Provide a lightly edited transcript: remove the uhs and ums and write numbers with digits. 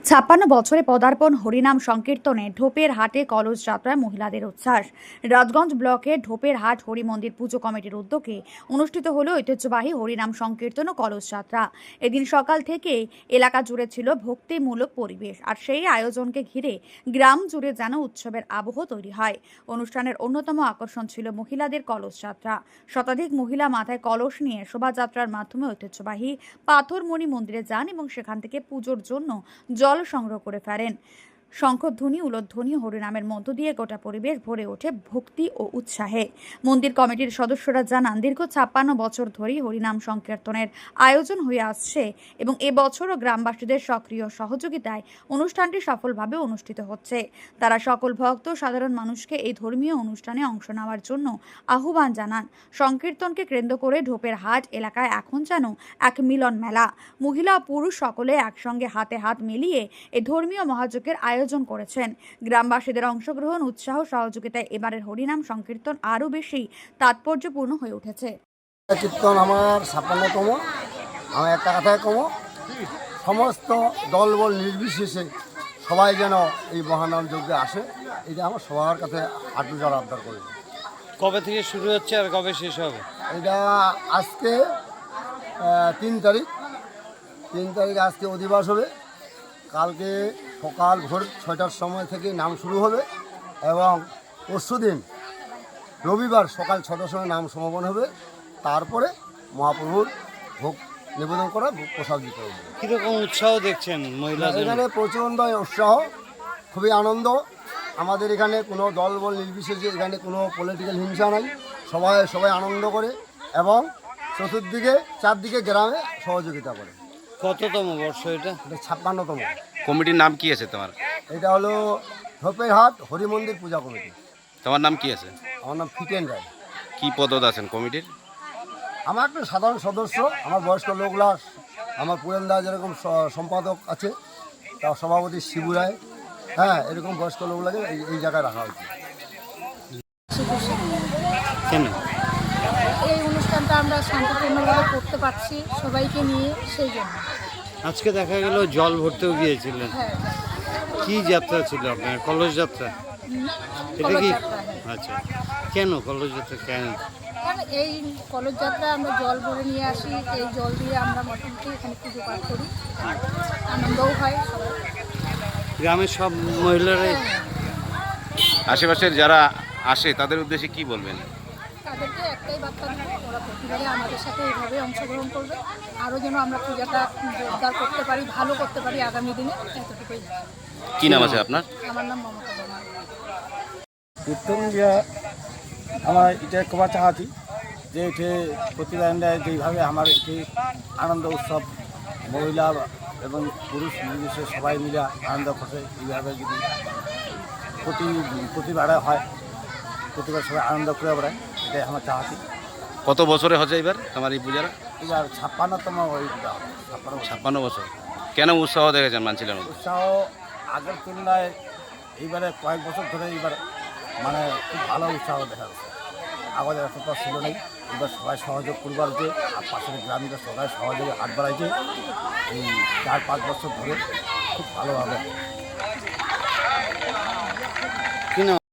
56 বছরে পদার্পণ হরিনাম সংকীর্তনে ঢোপের হাটে কলস যাত্রায় মহিলাদের উচ্ছ্বাস। রাজগঞ্জ ব্লকের ঢোপের হাট হরি মন্দির পুজো কমিটির উদ্যোগে অনুষ্ঠিত হলো ঐতিহ্যবাহী হরিনাম সংকীর্তন ও কলস যাত্রা। এদিন সকাল থেকে এলাকা জুড়ে ছিল ভক্তিমূলক পরিবেশ, আর সেই আয়োজনকে ঘিরে গ্রাম জুড়ে যেন উৎসবের আবহ তৈরি হয়। অনুষ্ঠানের অন্যতম আকর্ষণ ছিল মহিলাদের কলস যাত্রা। শতাধিক মহিলা মাথায় কলস নিয়ে শোভাযাত্রার মাধ্যমে ঐতিহ্যবাহী পাথরমণি মন্দিরে যান এবং সেখান থেকে পুজোর জন্য জল সংগ্রহ করে ফেরেন। শঙ্খধ্বনি, উলধ্বনি, হরিনামের মধ্য দিয়ে গোটা পরিবেশ ভরে ওঠে ভক্তি ও উৎসাহে। মন্দির কমিটির সদস্যরা জানান, দীর্ঘ 56 বছর ধরেই হরিনাম সংকীর্তনের আয়োজন হয়ে আসছে এবং এবছরও গ্রামবাসীদের সক্রিয় সহযোগিতায় অনুষ্ঠানটি সফলভাবে অনুষ্ঠিত হচ্ছে। তারা সকল ভক্ত সাধারণ মানুষকে এই ধর্মীয় অনুষ্ঠানে অংশ নেওয়ার জন্য আহ্বান জানান। সংকীর্তনকে কেন্দ্র করে ঢোপের হাট এলাকায় এখন যেন এক মিলন মেলা। মহিলা ও পুরুষ সকলে একসঙ্গে হাতে হাত মিলিয়ে এই ধর্মীয় মহাযজ্ঞের আয়োজন করেছেন। গ্রামবাসীদের অংশগ্রহণ, উৎসাহ, সহযোগিতায় এবারের হরিনাম সংকীর্তন আরও বেশি তাৎপর্যপূর্ণ হয়ে উঠেছে। কীর্তন আমার 56তম। আমি একটা কথায় কম, সমস্ত দলবল নির্বিশেষে সবাই যেন এই মহানাম যজ্ঞে আসে, এটা আমার সবার কাছে হাঁটু জড় আবদার করি। কবে থেকে শুরু হচ্ছে আর কবে শেষ হবে? এটা আজকে 3 তারিখ আজকে অধিবাস হবে। কালকে সকাল ভোর 6টার সময় থেকে নাম শুরু হবে এবং পরশুদিন রবিবার সকাল 6টার সময় নাম সমাপন হবে। তারপরে মহাপ্রভুর ভোগ নিবেদন করা, ভোগ প্রসাদ দিতে হবে। কীরকম উৎসাহ দেখছেন মহিলাদের? এখানে প্রচণ্ড উৎসাহ, খুবই আনন্দ। আমাদের এখানে কোনো দলবল নির্বিশেষে এখানে কোনো পলিটিক্যাল হিংসা নাই। সবাই আনন্দ করে এবং চতুর্দিকে চারদিকে গ্রামে সহযোগিতা করে। কততম বর্ষ এটা? এটা 56তম। কমিটির নাম কি আছে তোমার? এটা হলো ঢোপের হাট হরি মন্দির পূজা কমিটি। তোমার নাম কি আছে? আমার নাম ফিটেন রায়। কি পদত আছেন কমিটির? আমার একটা সাধারণ সদস্য। আমার বয়স্ক লোকলা, আমার পুরেন্দা যেরকম সম্পাদক আছে, তার সভাপতি শিবু রায়। হ্যাঁ, এরকম বয়স্ক লোকলাকে এই জায়গায় রাখা হয়েছে। কেন এই অনুষ্ঠানটা আমরা শান্তিপূর্ণভাবে করতে পারছি সবাইকে নিয়ে, সেই জন্য। আজকে দেখা গেল জল ভরতেও গিয়েছিলেন, হ্যাঁ, কি যাত্রা ছিল আপনার? কলস যাত্রা? এটা কি? কলসযাত্রা, হ্যাঁ। আচ্ছা, কেন কলস যাত্রা? কেন? কারণ এই কলস যাত্রা আমরা জল ভরে নিয়ে আসি, এই জল দিয়ে আমরা মোটামুটি এখানে পুজো পাঠ করি, আনন্দও হয় সবাই। গ্রামের সব মহিলারাই? আশেপাশের যারা আসে তাদের উদ্দেশ্যে কি বলবেন? তাদেরকে একটাই বার্তা দেবো, ওরা প্রতিবারে আমাদের সাথে এইভাবে অংশগ্রহণ করবে, আরও যেন আমরা পূজাটা জোরদার করতে পারি, ভালো করতে পারি আগামী দিনে, এতটুকুই। কি নাম আছে আপনার? আমার নাম মমতা বর্মা। কীর্তন যে আমার এটা কবা চাহাতি যে এটি প্রতিবারে যেইভাবে আমার একটি আনন্দ উৎসব মহিলা এবং পুরুষ নির্বিশেষে সবাই মিলে আনন্দ করে, এইভাবে যদি প্রতিবারে হয়, প্রতিবার সবাই আনন্দ করে বেড়ায়, এটাই আমার চাহাতি। কত বছরে হচ্ছে এবার তোমার এই পূজাটা? এবার 56তম ওই 56 বছর। কেন উৎসাহ দেখেছেন মানছিলেন? উৎসাহ আগের তুলনায় এইবারে কয়েক বছর ধরে এইবার মানে খুব ভালো উৎসাহ দেখা যাচ্ছে। আমাদের এতটা ছিল নেই, এবার সবাই সহযোগ করবার যে, আর পাশের গ্রামীরা সবাই সহযোগে হাত বাড়াইছে এই 4-5 বছর ধরে খুব ভালোভাবে। কি নাম?